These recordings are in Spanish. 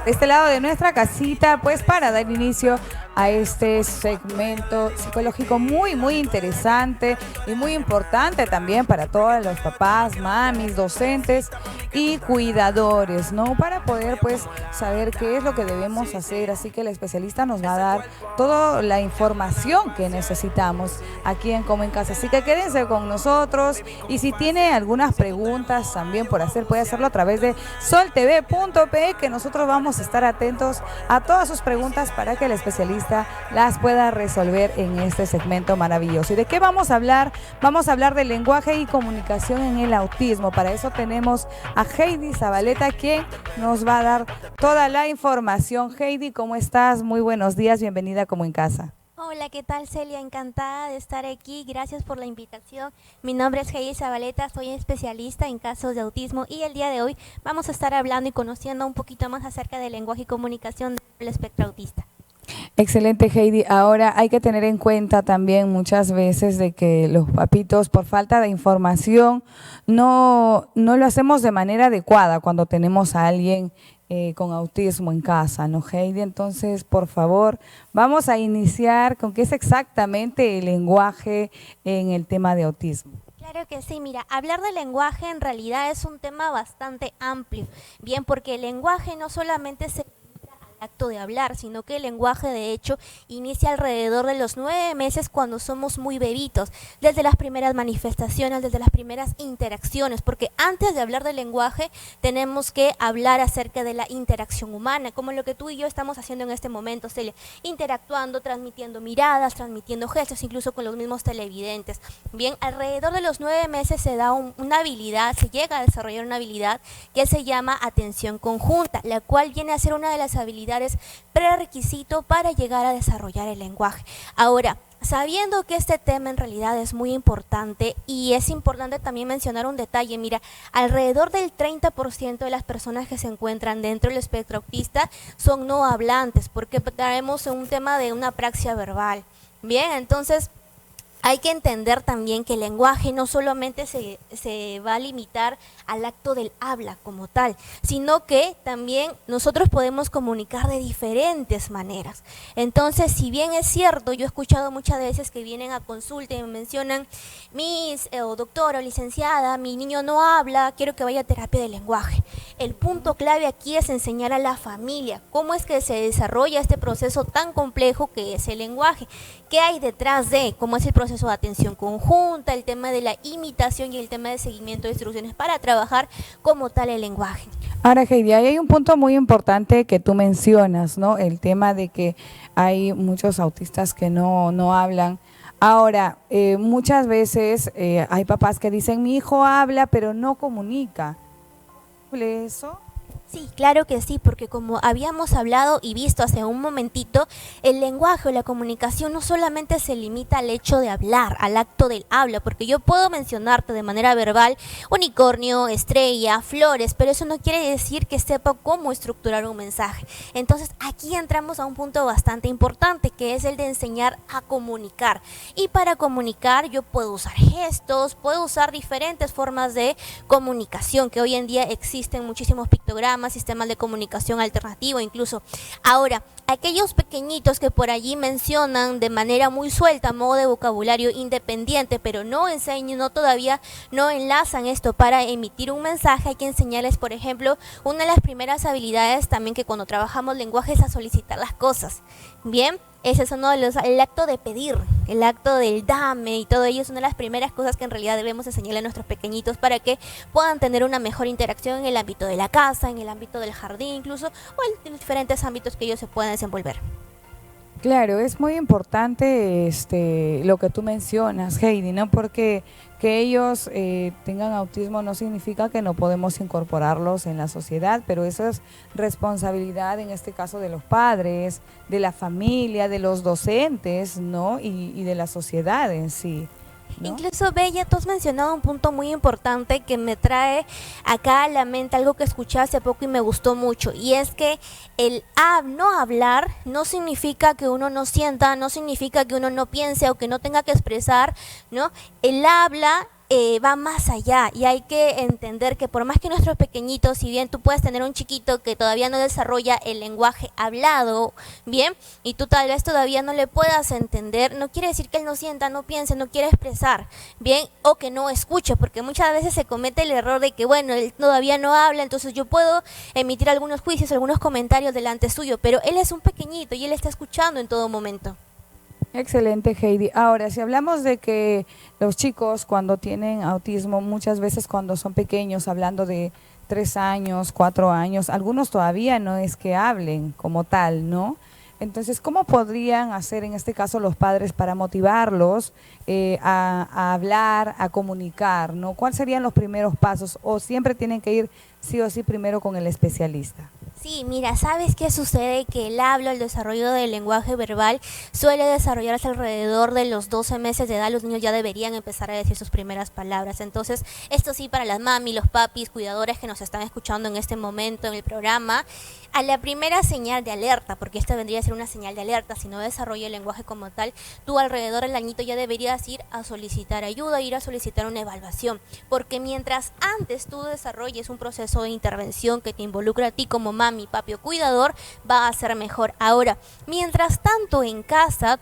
de este lado de nuestra casita, pues para dar inicio a este segmento psicológico muy interesante y muy importante también para todos los papás, mamis, docentes y cuidadores, ¿no? Para poder pues saber qué es lo que debemos hacer. Así que el especialista nos va a dar toda la información que necesitamos aquí en Como en Casa. Así que quédense con nosotros y si tiene algunas preguntas también por hacer, puede hacerlo a través de soltv.pe, que nosotros vamos a estar atentos a todas sus preguntas para que el especialista las pueda resolver en este segmento maravilloso. ¿Y de qué vamos a hablar? Vamos a hablar de lenguaje y comunicación en el autismo. Para eso tenemos a Heidi Zabaleta, quien nos va a dar toda la información. Heidi, ¿cómo estás? Muy buenos días, bienvenida a Como en Casa. Hola, ¿qué tal, Celia? Encantada de estar aquí, gracias por la invitación. Mi nombre es Heidi Zabaleta, soy especialista en casos de autismo y el día de hoy vamos a estar hablando y conociendo un poquito más acerca del lenguaje y comunicación del espectro autista. Excelente, Heidi. Ahora hay que tener en cuenta también muchas veces de que los papitos, por falta de información, no lo hacemos de manera adecuada cuando tenemos a alguien con autismo en casa, ¿no, Heidi? Entonces, por favor, vamos a iniciar con qué es exactamente el lenguaje en el tema de autismo. Claro que sí, mira, hablar de lenguaje en realidad es un tema bastante amplio, bien, porque el lenguaje no solamente se acto de hablar, sino que el lenguaje de hecho inicia alrededor de los 9 meses cuando somos muy bebitos, desde las primeras manifestaciones, desde las primeras interacciones, porque antes de hablar del lenguaje tenemos que hablar acerca de la interacción humana, como lo que tú y yo estamos haciendo en este momento, Celia, interactuando, transmitiendo miradas, transmitiendo gestos, incluso con los mismos televidentes. Bien, alrededor de los 9 meses se da una habilidad, se llega a desarrollar una habilidad que se llama atención conjunta, la cual viene a ser una de las habilidades prerequisito para llegar a desarrollar el lenguaje. Ahora, sabiendo que este tema en realidad es muy importante y es importante también mencionar un detalle, mira, alrededor del 30% de las personas que se encuentran dentro del espectro autista son no hablantes, porque traemos un tema de una apraxia verbal. Bien, entonces hay que entender también que el lenguaje no solamente se va a limitar al acto del habla como tal, sino que también nosotros podemos comunicar de diferentes maneras. Entonces, si bien es cierto, yo he escuchado muchas veces que vienen a consulta y me mencionan, o doctora o licenciada, mi niño no habla, quiero que vaya a terapia de lenguaje. El punto clave aquí es enseñar a la familia cómo es que se desarrolla este proceso tan complejo que es el lenguaje, qué hay detrás de, cómo es el proceso de atención conjunta, el tema de la imitación y el tema de seguimiento de instrucciones para trabajar como tal el lenguaje. Ahora, Heidi, ahí hay un punto muy importante que tú mencionas, ¿no? El tema de que hay muchos autistas que no hablan. Ahora, muchas veces hay papás que dicen, mi hijo habla, pero no comunica. ¿Eso? Sí, claro que sí, porque como habíamos hablado y visto hace un momentito, el lenguaje o la comunicación no solamente se limita al hecho de hablar, al acto del habla, porque yo puedo mencionarte de manera verbal unicornio, estrella, flores, pero eso no quiere decir que sepa cómo estructurar un mensaje. Entonces aquí entramos a un punto bastante importante, que es el de enseñar a comunicar. Y para comunicar yo puedo usar gestos, puedo usar diferentes formas de comunicación, que hoy en día existen muchísimos pictogramas, sistemas de comunicación alternativo incluso. Ahora, aquellos pequeñitos que por allí mencionan de manera muy suelta, modo de vocabulario independiente, pero no enseñan, todavía no enlazan esto para emitir un mensaje, hay que enseñarles, por ejemplo, una de las primeras habilidades también que cuando trabajamos lenguaje es a solicitar las cosas. Bien, ese es uno de los, el acto de pedir, el acto del dame y todo ello es una de las primeras cosas que en realidad debemos enseñarle a nuestros pequeñitos para que puedan tener una mejor interacción en el ámbito de la casa, en el ámbito del jardín incluso, o en diferentes ámbitos que ellos se puedan desenvolver. Claro, es muy importante lo que tú mencionas, Heidi, ¿no? Porque que ellos tengan autismo no significa que no podemos incorporarlos en la sociedad, pero eso es responsabilidad en este caso de los padres, de la familia, de los docentes, ¿no? Y de la sociedad en sí, ¿no? Incluso, Bella, tú has mencionado un punto muy importante que me trae acá a la mente algo que escuché hace poco y me gustó mucho, y es que el no hablar no significa que uno no sienta, no significa que uno no piense o que no tenga que expresar, ¿no? El habla va más allá y hay que entender que por más que nuestros pequeñitos, si bien tú puedes tener un chiquito que todavía no desarrolla el lenguaje hablado, bien, y tú tal vez todavía no le puedas entender, no quiere decir que él no sienta, no piense, no quiera expresar, bien, o que no escuche, porque muchas veces se comete el error de que, bueno, él todavía no habla, entonces yo puedo emitir algunos juicios, algunos comentarios delante suyo, pero él es un pequeñito y él está escuchando en todo momento. Excelente, Heidi. Ahora, si hablamos de que los chicos cuando tienen autismo, muchas veces cuando son pequeños, hablando de 3 años, 4 años, algunos todavía no es que hablen como tal, ¿no? Entonces, ¿cómo podrían hacer en este caso los padres para motivarlos a hablar, a comunicar, ¿no? ¿Cuáles serían los primeros pasos? ¿O siempre tienen que ir sí o sí primero con el especialista? Sí, mira, ¿sabes qué sucede? Que el habla, el desarrollo del lenguaje verbal suele desarrollarse alrededor de los 12 meses de edad. Los niños ya deberían empezar a decir sus primeras palabras. Entonces, esto sí para las mami, los papis, cuidadores que nos están escuchando en este momento en el programa, a la primera señal de alerta, porque esta vendría a ser una señal de alerta, si no desarrolla el lenguaje como tal, tú alrededor del añito ya deberías ir a solicitar ayuda, ir a solicitar una evaluación, porque mientras antes tú desarrolles un proceso de intervención que te involucra a ti como mami, papi o cuidador, va a ser mejor. Ahora, mientras tanto en casa,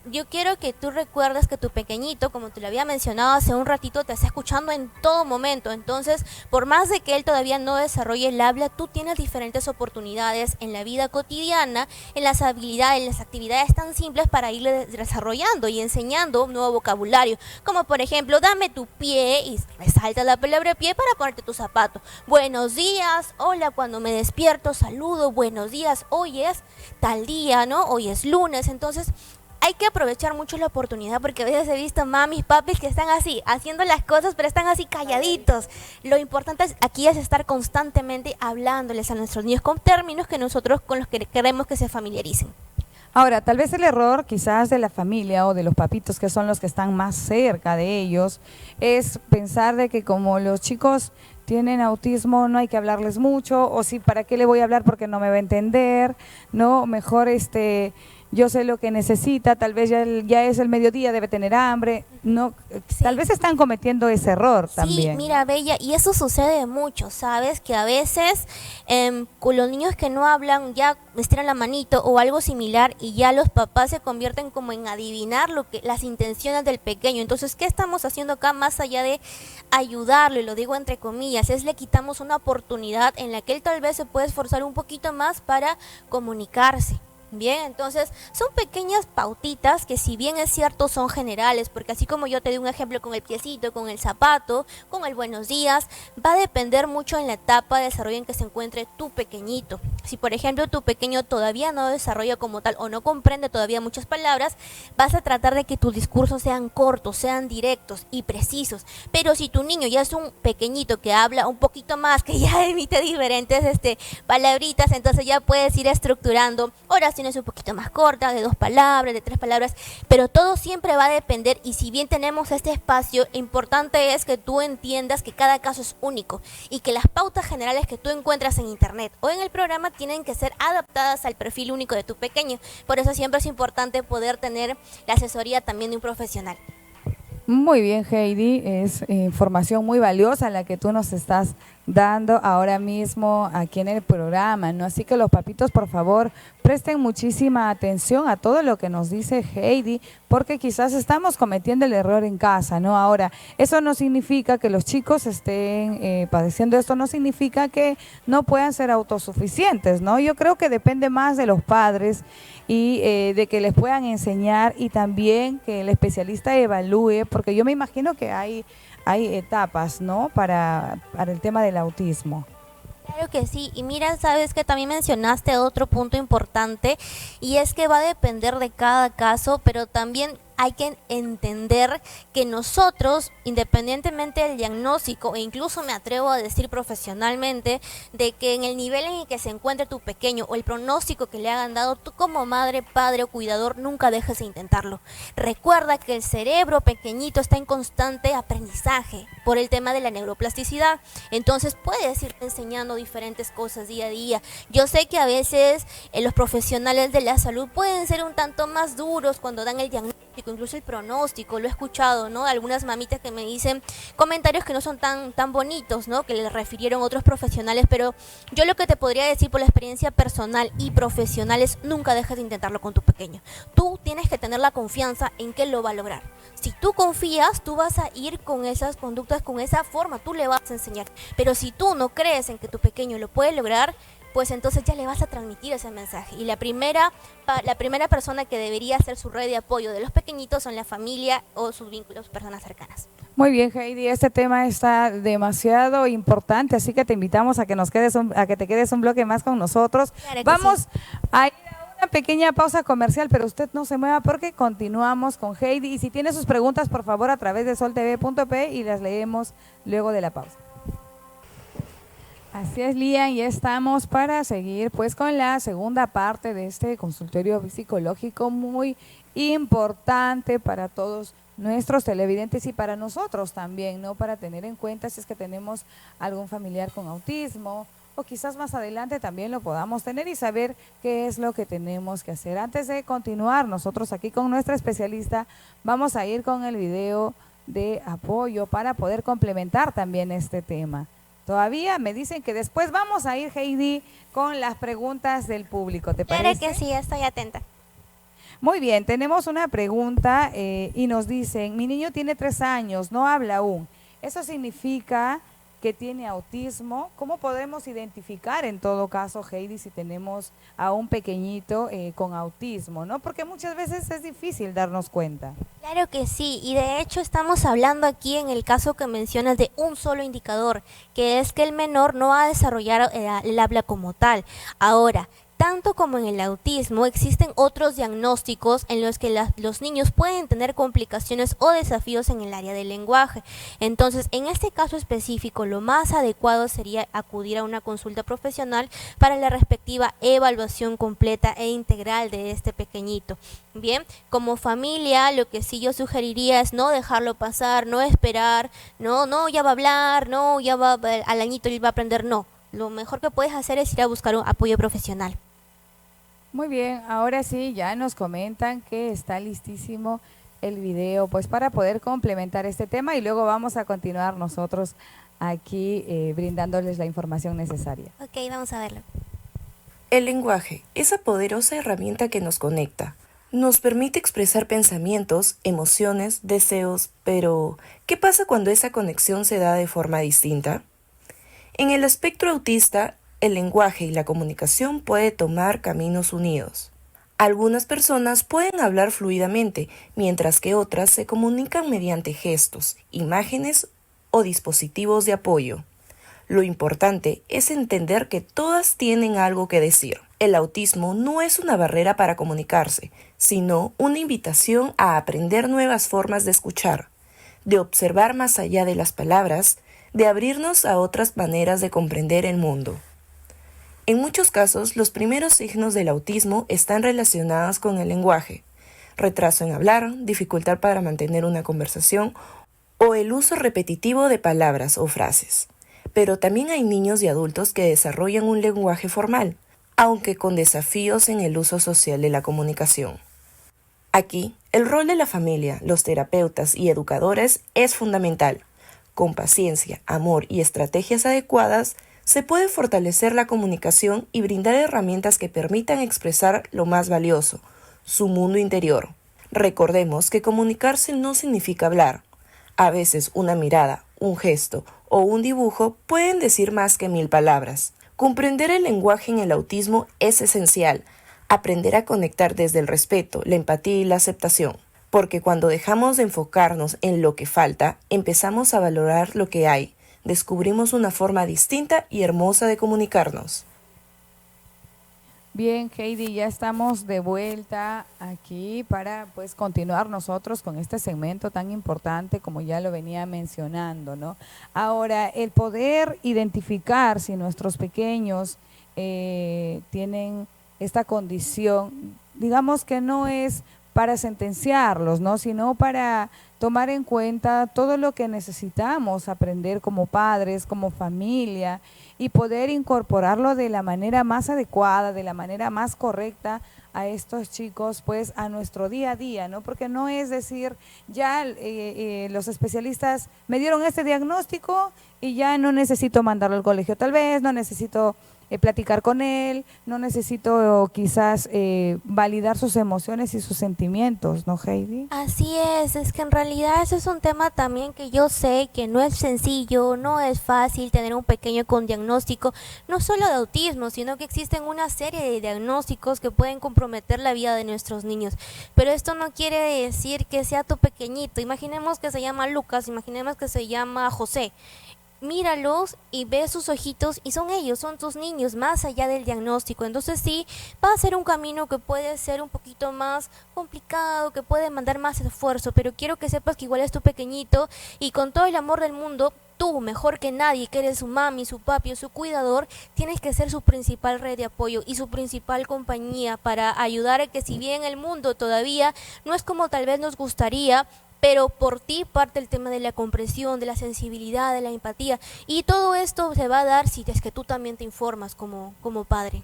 yo quiero que tú recuerdes que tu pequeñito, como te lo había mencionado hace un ratito, te está escuchando en todo momento. Entonces, por más de que él todavía no desarrolle el habla, tú tienes diferentes oportunidades en la vida cotidiana, en las habilidades, en las actividades tan simples para irle desarrollando y enseñando un nuevo vocabulario. Como por ejemplo, dame tu pie y resalta la palabra pie para ponerte tu zapato. Buenos días, hola, cuando me despierto saludo, buenos días, hoy es tal día, ¿no? Hoy es lunes, entonces hay que aprovechar mucho la oportunidad porque a veces he visto mamis, papis que están así, haciendo las cosas, pero están así calladitos. Lo importante aquí es estar constantemente hablándoles a nuestros niños con términos que nosotros con los que queremos que se familiaricen. Ahora, tal vez el error quizás de la familia o de los papitos que son los que están más cerca de ellos es pensar de que como los chicos tienen autismo no hay que hablarles mucho, o si para qué le voy a hablar porque no me va a entender, no, mejor yo sé lo que necesita, tal vez ya es el mediodía, debe tener hambre, no, Sí. tal vez están cometiendo ese error también. Sí, mira, Bella, y eso sucede mucho, ¿sabes? Que a veces con los niños que no hablan ya estiran la manito o algo similar y ya los papás se convierten como en adivinar las intenciones del pequeño. Entonces, ¿qué estamos haciendo acá más allá de ayudarlo? Y lo digo entre comillas, es le quitamos una oportunidad en la que él tal vez se puede esforzar un poquito más para comunicarse. Bien, entonces son pequeñas pautitas que si bien es cierto son generales, porque así como yo te di un ejemplo con el piecito, con el zapato, con el buenos días, va a depender mucho en la etapa de desarrollo en que se encuentre tu pequeñito. Si por ejemplo tu pequeño todavía no desarrolla como tal o no comprende todavía muchas palabras, vas a tratar de que tus discursos sean cortos, sean directos y precisos. Pero si tu niño ya es un pequeñito que habla un poquito más, que ya emite diferentes palabritas, entonces ya puedes ir estructurando oraciones un poquito más cortas, de 2 palabras, de 3 palabras, pero todo siempre va a depender, y si bien tenemos este espacio, lo importante es que tú entiendas que cada caso es único y que las pautas generales que tú encuentras en internet o en el programa tienen que ser adaptadas al perfil único de tu pequeño. Por eso siempre es importante poder tener la asesoría también de un profesional. Muy bien, Heidi, es información muy valiosa la que tú nos estás dando ahora mismo aquí en el programa, ¿no? Así que los papitos, por favor, presten muchísima atención a todo lo que nos dice Heidi, porque quizás estamos cometiendo el error en casa, ¿no? Ahora, eso no significa que los chicos estén padeciendo esto, no significa que no puedan ser autosuficientes, ¿no? Yo creo que depende más de los padres y de que les puedan enseñar y también que el especialista evalúe, porque yo me imagino que hay etapas, ¿no? Para el tema del autismo. Claro que sí, y mira, sabes que también mencionaste otro punto importante y es que va a depender de cada caso, pero también hay que entender que nosotros, independientemente del diagnóstico, e incluso me atrevo a decir profesionalmente, de que en el nivel en el que se encuentre tu pequeño o el pronóstico que le hayan dado, tú como madre, padre o cuidador, nunca dejes de intentarlo. Recuerda que el cerebro pequeñito está en constante aprendizaje por el tema de la neuroplasticidad, entonces puedes ir enseñando diferentes cosas día a día. Yo sé que a veces los profesionales de la salud pueden ser un tanto más duros cuando dan el diagnóstico, diagnóstico, incluso el pronóstico, lo he escuchado, ¿no? Algunas mamitas que me dicen comentarios que no son tan bonitos, ¿no? Que le refirieron otros profesionales, pero yo lo que te podría decir por la experiencia personal y profesional es nunca dejes de intentarlo con tu pequeño. Tú tienes que tener la confianza en que lo va a lograr. Si tú confías, tú vas a ir con esas conductas, con esa forma, tú le vas a enseñar. Pero si tú no crees en que tu pequeño lo puede lograr, pues entonces ya le vas a transmitir ese mensaje. Y la primera persona que debería ser su red de apoyo de los pequeñitos son la familia o sus vínculos, personas cercanas. Muy bien, Heidi, este tema está demasiado importante, así que te invitamos a que te quedes un bloque más con nosotros. Claro que Vamos sí. a ir a una pequeña pausa comercial, pero usted no se mueva porque continuamos con Heidi. Y si tiene sus preguntas, por favor, a través de soltv.p y las leemos luego de la pausa. Así es, Lian, y estamos para seguir pues con la segunda parte de este consultorio psicológico muy importante para todos nuestros televidentes y para nosotros también, ¿no? Para tener en cuenta si es que tenemos algún familiar con autismo o quizás más adelante también lo podamos tener y saber qué es lo que tenemos que hacer. Antes de continuar, nosotros aquí con nuestra especialista vamos a ir con el video de apoyo para poder complementar también este tema. Todavía me dicen que después vamos a ir, Heidi, con las preguntas del público, ¿te parece? Claro que sí, estoy atenta. Muy bien, tenemos una pregunta y nos dicen, mi niño tiene 3 años, no habla aún. ¿Eso significa que tiene autismo? ¿Cómo podemos identificar en todo caso, Heidi, si tenemos a un pequeñito con autismo, ¿no? Porque muchas veces es difícil darnos cuenta. Claro que sí, y de hecho estamos hablando aquí en el caso que mencionas de un solo indicador, que es que el menor no va a desarrollar el habla como tal. Ahora, tanto como en el autismo, existen otros diagnósticos en los que los niños pueden tener complicaciones o desafíos en el área del lenguaje. Entonces, en este caso específico, lo más adecuado sería acudir a una consulta profesional para la respectiva evaluación completa e integral de este pequeñito. Bien, como familia, lo que sí yo sugeriría es no dejarlo pasar, no esperar, no, ya va a hablar, no, ya va, al añito él va a aprender, no. Lo mejor que puedes hacer es ir a buscar un apoyo profesional. Muy bien, ahora sí, ya nos comentan que está listísimo el video, pues para poder complementar este tema y luego vamos a continuar nosotros aquí brindándoles la información necesaria. Ok, vamos a verlo. El lenguaje, esa poderosa herramienta que nos conecta, nos permite expresar pensamientos, emociones, deseos, pero ¿qué pasa cuando esa conexión se da de forma distinta? En el espectro autista, el lenguaje y la comunicación puede tomar caminos unidos. Algunas personas pueden hablar fluidamente, mientras que otras se comunican mediante gestos, imágenes o dispositivos de apoyo. Lo importante es entender que todas tienen algo que decir. El autismo no es una barrera para comunicarse, sino una invitación a aprender nuevas formas de escuchar, de observar más allá de las palabras, de abrirnos a otras maneras de comprender el mundo. En muchos casos, los primeros signos del autismo están relacionados con el lenguaje: retraso en hablar, dificultad para mantener una conversación o el uso repetitivo de palabras o frases. Pero también hay niños y adultos que desarrollan un lenguaje formal, aunque con desafíos en el uso social de la comunicación. Aquí, el rol de la familia, los terapeutas y educadores es fundamental. Con paciencia, amor y estrategias adecuadas, se puede fortalecer la comunicación y brindar herramientas que permitan expresar lo más valioso, su mundo interior. Recordemos que comunicarse no significa hablar. A veces una mirada, un gesto o un dibujo pueden decir más que 1000 palabras. Comprender el lenguaje en el autismo es esencial. Aprender a conectar desde el respeto, la empatía y la aceptación. Porque cuando dejamos de enfocarnos en lo que falta, empezamos a valorar lo que hay. Descubrimos una forma distinta y hermosa de comunicarnos. Bien, Heidi, ya estamos de vuelta aquí para pues continuar nosotros con este segmento tan importante como ya lo venía mencionando, ¿no? Ahora, el poder identificar si nuestros pequeños tienen esta condición, digamos que no es para sentenciarlos, ¿no? Sino para tomar en cuenta todo lo que necesitamos aprender como padres, como familia, y poder incorporarlo de la manera más adecuada, de la manera más correcta a estos chicos pues a nuestro día a día, ¿no? Porque no es decir, ya los especialistas me dieron este diagnóstico y ya no necesito mandarlo al colegio, tal vez no necesito platicar con él, no necesito quizás validar sus emociones y sus sentimientos, ¿no, Heidi? Así es que en realidad eso es un tema también que yo sé que no es sencillo, no es fácil tener un pequeño con diagnóstico, no solo de autismo, sino que existen una serie de diagnósticos que pueden comprometer la vida de nuestros niños. Pero esto no quiere decir que sea tu pequeñito. Imaginemos que se llama Lucas, imaginemos que se llama José. Míralos y ve sus ojitos y son ellos, son tus niños, más allá del diagnóstico. Entonces sí, va a ser un camino que puede ser un poquito más complicado, que puede mandar más esfuerzo, pero quiero que sepas que igual es tu pequeñito y con todo el amor del mundo, tú, mejor que nadie, que eres su mami, su papi o su cuidador, tienes que ser su principal red de apoyo y su principal compañía para ayudar a que, si bien el mundo todavía no es como tal vez nos gustaría, pero por ti parte el tema de la comprensión, de la sensibilidad, de la empatía, y todo esto se va a dar si es que tú también te informas como padre.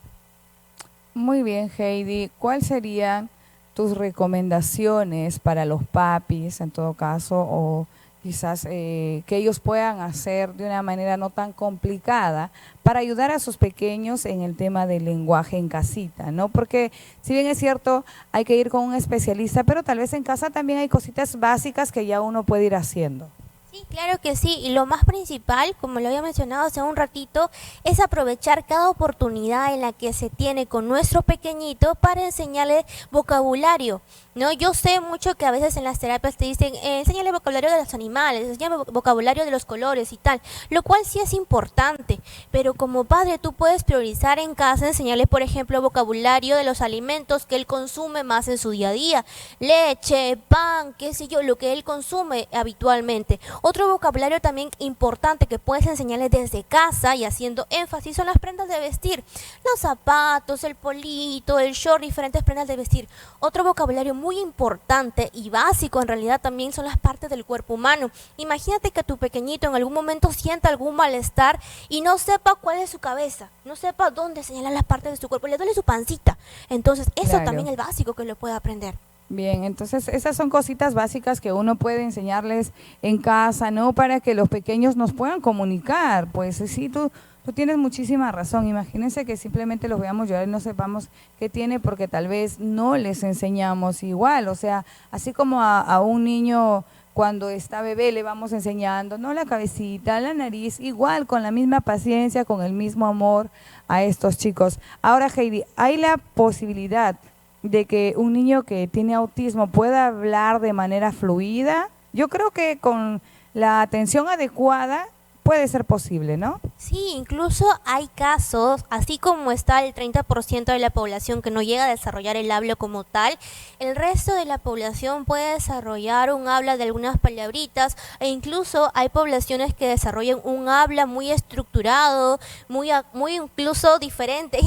Muy bien, Heidi. ¿Cuáles serían tus recomendaciones para los papis, en todo caso, o quizás que ellos puedan hacer de una manera no tan complicada para ayudar a sus pequeños en el tema del lenguaje en casita, ¿no? Porque si bien es cierto, hay que ir con un especialista, pero tal vez en casa también hay cositas básicas que ya uno puede ir haciendo. Sí, claro que sí, y lo más principal, como lo había mencionado hace un ratito, es aprovechar cada oportunidad en la que se tiene con nuestro pequeñito para enseñarle vocabulario, ¿no? Yo sé mucho que a veces en las terapias te dicen, enséñale vocabulario de los animales, enséñale vocabulario de los colores y tal, lo cual sí es importante, pero como padre tú puedes priorizar en casa, enseñarle, por ejemplo, vocabulario de los alimentos que él consume más en su día a día, leche, pan, qué sé yo, lo que él consume habitualmente. Otro vocabulario también importante que puedes enseñarles desde casa y haciendo énfasis son las prendas de vestir, los zapatos, el polito, el short, diferentes prendas de vestir. Otro vocabulario muy importante y básico en realidad también son las partes del cuerpo humano. Imagínate que tu pequeñito en algún momento sienta algún malestar y no sepa cuál es su cabeza, no sepa dónde señalar las partes de su cuerpo, le duele su pancita. Entonces eso también es básico que lo pueda aprender. Bien, entonces esas son cositas básicas que uno puede enseñarles en casa, ¿no? Para que los pequeños nos puedan comunicar. Pues sí, tú tienes muchísima razón. Imagínense que simplemente los veamos llorar y no sepamos qué tiene porque tal vez no les enseñamos igual. O sea, así como a un niño cuando está bebé le vamos enseñando, ¿no? La cabecita, la nariz, igual con la misma paciencia, con el mismo amor a estos chicos. Ahora, Heidi, ¿hay la posibilidad de que un niño que tiene autismo pueda hablar de manera fluida? Yo creo que con la atención adecuada puede ser posible, ¿no? Sí, incluso hay casos, así como está el 30% de la población que no llega a desarrollar el habla como tal, el resto de la población puede desarrollar un habla de algunas palabritas e incluso hay poblaciones que desarrollan un habla muy estructurado, muy incluso diferente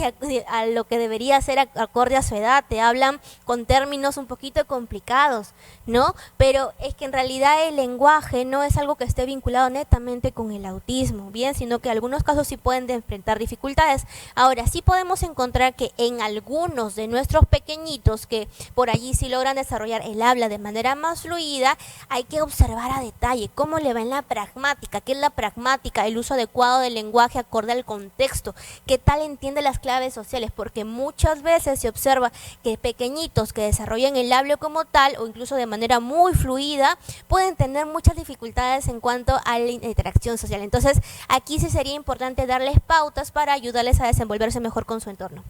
a lo que debería ser acorde a su edad, te hablan con términos un poquito complicados, ¿no? Pero es que en realidad el lenguaje no es algo que esté vinculado netamente con el autismo, bien, sino que algunos casos sí pueden enfrentar dificultades. Ahora, sí podemos encontrar que en algunos de nuestros pequeñitos que por allí sí logran desarrollar el habla de manera más fluida, hay que observar a detalle cómo le va en la pragmática, qué es la pragmática, el uso adecuado del lenguaje acorde al contexto, qué tal entiende las claves sociales, porque muchas veces se observa que pequeñitos que desarrollan el habla como tal o incluso de manera muy fluida pueden tener muchas dificultades en cuanto a la interacción social. Entonces, aquí sí sería importante darles pautas para ayudarles a desenvolverse mejor con su entorno.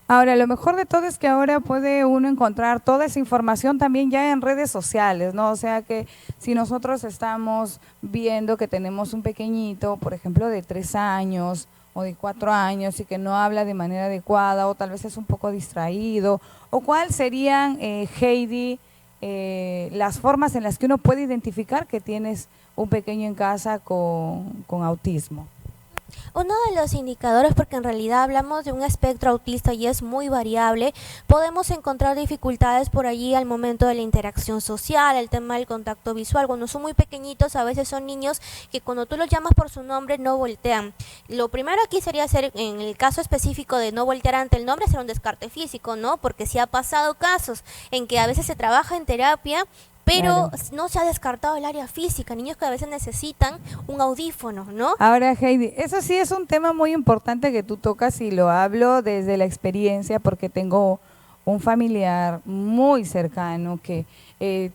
Ahora, lo mejor de todo es que ahora puede uno encontrar toda esa información también ya en redes sociales, ¿no? O sea que si nosotros estamos viendo que tenemos un pequeñito, por ejemplo, de 3 años o de 4 años y que no habla de manera adecuada o tal vez es un poco distraído, o cuál serían, Heidi, las formas en las que uno puede identificar que tienes un pequeño en casa con autismo. Uno de los indicadores, porque en realidad hablamos de un espectro autista y es muy variable, podemos encontrar dificultades por allí al momento de la interacción social, el tema del contacto visual. Cuando son muy pequeñitos, a veces son niños que cuando tú los llamas por su nombre no voltean. Lo primero aquí sería hacer, en el caso específico de no voltear ante el nombre, hacer un descarte físico, ¿no? Porque sí ha pasado casos en que a veces se trabaja en terapia, pero Claro. no se ha descartado el área física, niños que a veces necesitan un audífono, ¿no? Ahora, Heidi, eso sí es un tema muy importante que tú tocas y lo hablo desde la experiencia porque tengo un familiar muy cercano que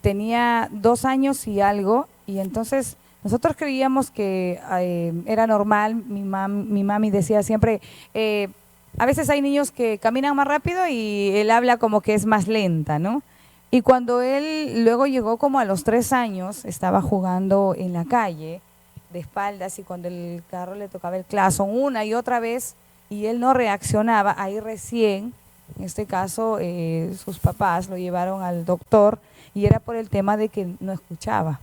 tenía 2 años y algo y entonces nosotros creíamos que era normal. Mi mami decía siempre, a veces hay niños que caminan más rápido y él habla como que es más lenta, ¿no? Y cuando él luego llegó como a los 3 años, estaba jugando en la calle de espaldas y cuando el carro le tocaba el claxon una y otra vez y él no reaccionaba, ahí recién, en este caso, sus papás lo llevaron al doctor y era por el tema de que no escuchaba.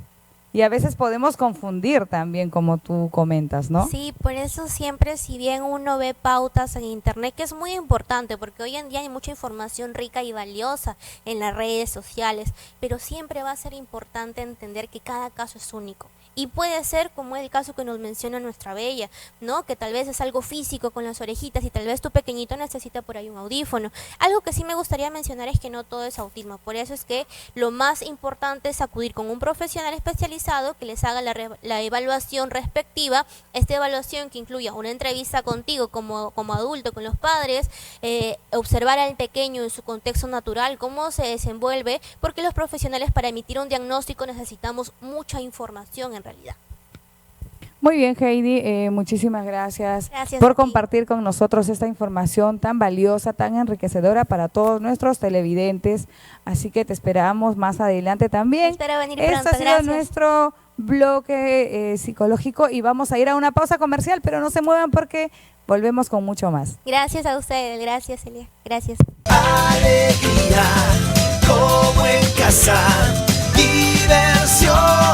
Y a veces podemos confundir también, como tú comentas, ¿no? Sí, por eso siempre, si bien uno ve pautas en internet, que es muy importante, porque hoy en día hay mucha información rica y valiosa en las redes sociales, pero siempre va a ser importante entender que cada caso es único. Y puede ser como el caso que nos menciona nuestra bella, ¿no? Que tal vez es algo físico con las orejitas y tal vez tu pequeñito necesita por ahí un audífono. Algo que sí me gustaría mencionar es que no todo es autismo. Por eso es que lo más importante es acudir con un profesional especializado que les haga la evaluación respectiva. Esta evaluación que incluya una entrevista contigo como adulto, con los padres, observar al pequeño en su contexto natural, cómo se desenvuelve, porque los profesionales para emitir un diagnóstico necesitamos mucha información en realidad. Muy bien, Heidi, muchísimas gracias, Gracias por a ti. compartir con nosotros esta información tan valiosa, tan enriquecedora para todos nuestros televidentes. Así que te esperamos más adelante también. Espero venir Este pronto, ha sido gracias. nuestro bloque psicológico y vamos a ir a una pausa comercial, pero no se muevan porque volvemos con mucho más. Gracias a ustedes, gracias Elia, gracias. Alegría, como en casa, diversión.